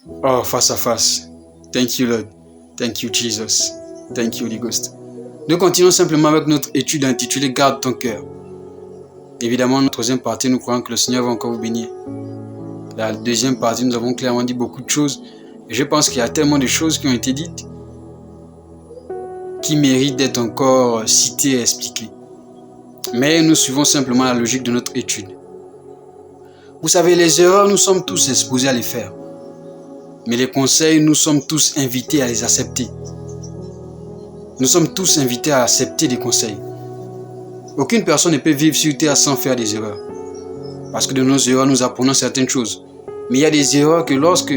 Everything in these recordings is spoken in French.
Oh, face à face. Thank you, Lord. Thank you, Jesus. Thank you, Holy Ghost. Nous continuons simplement avec notre étude intitulée Garde ton cœur. Évidemment, notre troisième partie, nous croyons que le Seigneur va encore vous bénir. La deuxième partie, nous avons clairement dit beaucoup de choses. Et je pense qu'il y a tellement de choses qui ont été dites qui méritent d'être encore citées et expliquées. Mais nous suivons simplement la logique de notre étude. Vous savez, les erreurs, nous sommes tous exposés à les faire. Mais les conseils, nous sommes tous invités à les accepter. Nous sommes tous invités à accepter des conseils. Aucune personne ne peut vivre sur terre sans faire des erreurs. Parce que de nos erreurs, nous apprenons certaines choses. Mais il y a des erreurs que lorsque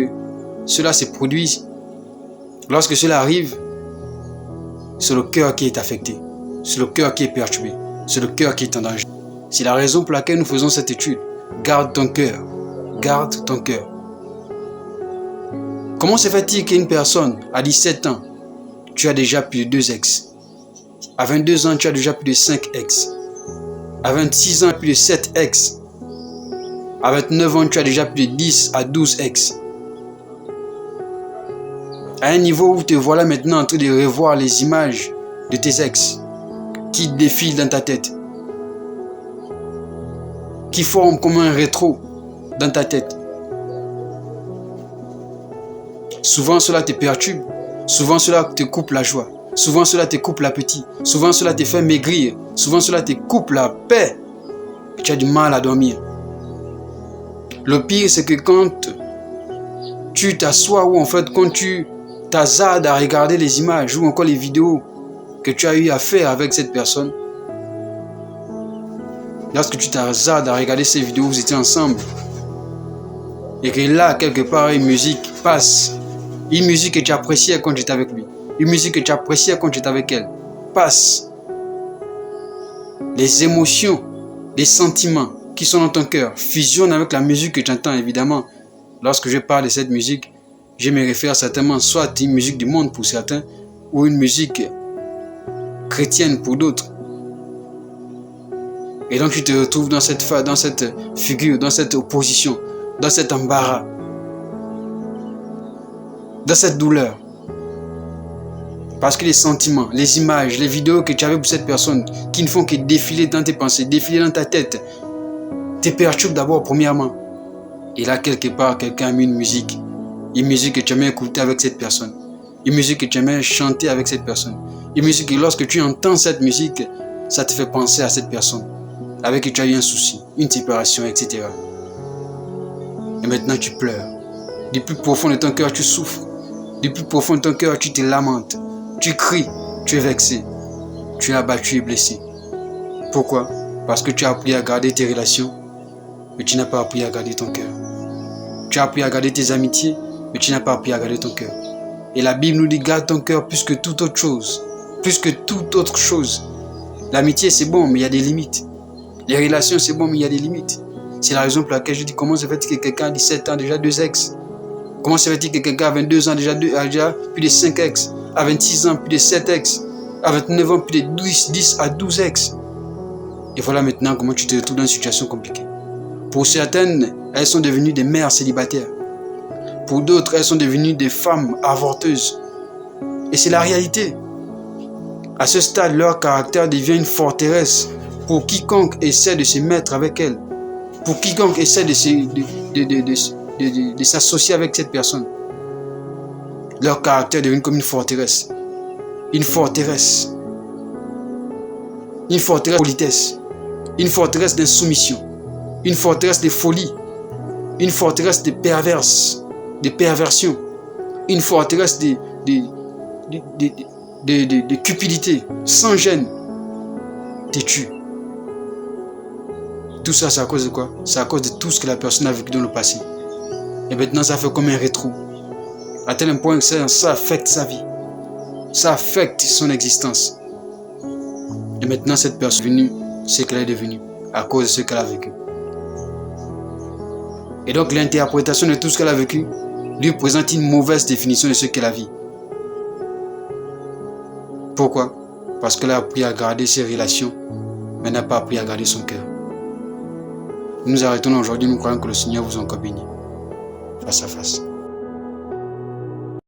cela se produit, lorsque cela arrive, c'est le cœur qui est affecté. C'est le cœur qui est perturbé. C'est le cœur qui est en danger. C'est la raison pour laquelle nous faisons cette étude. Garde ton cœur. Garde ton cœur. Comment se fait-il qu'une personne, à 17 ans, tu as déjà plus de 2 ex? À 22 ans, tu as déjà plus de 5 ex. À 26 ans, plus de 7 ex. À 29 ans, tu as déjà plus de 10 à 12 ex. À un niveau où te voilà maintenant en train de revoir les images de tes ex qui défilent dans ta tête, qui forment comme un rétro dans ta tête. Souvent cela te perturbe, souvent cela te coupe la joie, souvent cela te coupe l'appétit, souvent cela te fait maigrir, souvent cela te coupe la paix et tu as du mal à dormir. Le pire c'est que quand tu t'assois ou en fait quand tu t'hasardes à regarder les images ou encore les vidéos que tu as eu à faire avec cette personne, lorsque tu t'hasardes à regarder ces vidéos où vous étiez ensemble et que là quelque part une musique passe, une musique que tu appréciais quand tu étais avec lui, une musique que tu appréciais quand tu étais avec elle, passe. Les émotions, les sentiments qui sont dans ton cœur fusionnent avec la musique que tu entends. Évidemment, lorsque je parle de cette musique, je me réfère certainement soit à une musique du monde pour certains ou une musique chrétienne pour d'autres. Et donc tu te retrouves dans cette figure, dans cette opposition, dans cet embarras, dans cette douleur. Parce que les sentiments, les images, les vidéos que tu avais pour cette personne qui ne font que défiler dans tes pensées, défiler dans ta tête, te perturbent d'abord premièrement. Et là quelque part, quelqu'un a mis une musique que tu aimais écouter avec cette personne, une musique que tu aimais chanter avec cette personne, une musique que lorsque tu entends cette musique, ça te fait penser à cette personne avec qui tu as eu un souci, une séparation, etc. Et maintenant tu pleures. Du plus profond de ton cœur, tu souffres. Du plus profond de ton cœur, tu te lamentes. Tu cries, tu es vexé. Tu es abattu et blessé. Pourquoi? Parce que tu as appris à garder tes relations, mais tu n'as pas appris à garder ton cœur. Tu as appris à garder tes amitiés, mais tu n'as pas appris à garder ton cœur. Et la Bible nous dit garde ton cœur plus que toute autre chose. Plus que toute autre chose. L'amitié c'est bon, mais il y a des limites. Les relations c'est bon, mais il y a des limites. C'est la raison pour laquelle je dis comment se fait-il que quelqu'un a 17 ans déjà 2 ex? Comment se fait-il que quelqu'un a 22 ans déjà plus de 5 ex? À 26 ans plus de 7 ex? À 29 ans plus de 10 à 12 ex? Et voilà maintenant comment tu te retrouves dans une situation compliquée. Pour certaines, elles sont devenues des mères célibataires. Pour d'autres, elles sont devenues des femmes avorteuses. Et c'est la réalité. À ce stade, leur caractère devient une forteresse pour quiconque essaie de se mettre avec elles. Pour quiconque essaie de s'associer avec cette personne. Leur caractère devient comme une forteresse. Une forteresse. Une forteresse de politesse. Une forteresse d'insoumission. Une forteresse de folie. Une forteresse de perverse. De perversion. Une forteresse de cupidité. Sans gêne. Têtu. Tout ça, c'est à cause de quoi? C'est à cause de tout ce que la personne a vécu dans le passé. Et maintenant, ça fait comme un rétro. À tel point que ça affecte sa vie. Ça affecte son existence. Et maintenant, cette personne est devenue ce qu'elle est devenue à cause de ce qu'elle a vécu. Et donc, l'interprétation de tout ce qu'elle a vécu lui présente une mauvaise définition de ce qu'est la vie. Pourquoi? Parce qu'elle a appris à garder ses relations, mais n'a pas appris à garder son cœur. Nous arrêtons aujourd'hui, nous croyons que le Seigneur vous a encore béni. Face à face.